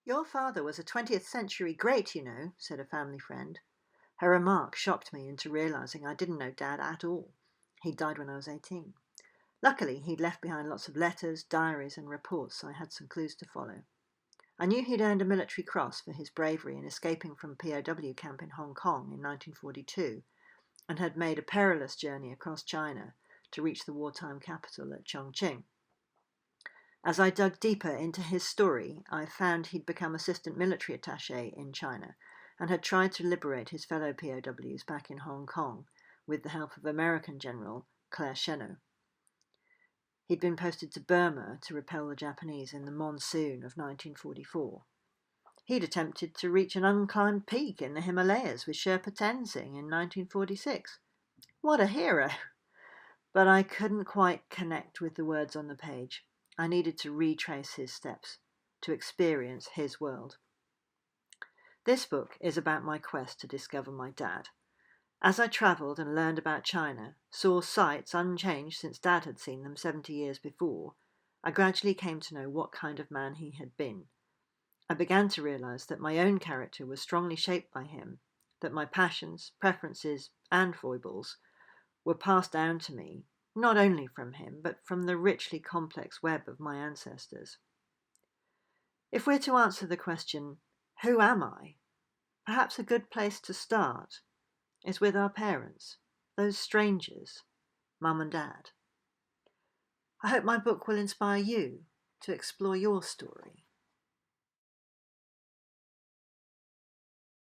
Your father was a 20th century great, you know, said a family friend. Her remark shocked me into realising I didn't know Dad at all. He died when I was 18. Luckily, he'd left behind lots of letters, diaries, and reports, so I had some clues to follow. I knew he'd earned a military cross for his bravery in escaping from a POW camp in Hong Kong in 1942 and had made a perilous journey across China to reach the wartime capital at Chongqing. As I dug deeper into his story, I found he'd become assistant military attaché in China and had tried to liberate his fellow POWs back in Hong Kong with the help of American General Claire Chennault. He'd been posted to Burma to repel the Japanese in the monsoon of 1944. He'd attempted to reach an unclimbed peak in the Himalayas with Sherpa Tenzing in 1946. What a hero! But I couldn't quite connect with the words on the page. I needed to retrace his steps, to experience his world. This book is about my quest to discover my dad. As I travelled and learned about China, saw sights unchanged since Dad had seen them 70 years before, I gradually came to know what kind of man he had been. I began to realise that my own character was strongly shaped by him, that my passions, preferences, and foibles were passed down to me, not only from him, but from the richly complex web of my ancestors. If we're to answer the question, who am I? Perhaps a good place to start is with our parents, those strangers, Mum and Dad. I hope my book will inspire you to explore your story.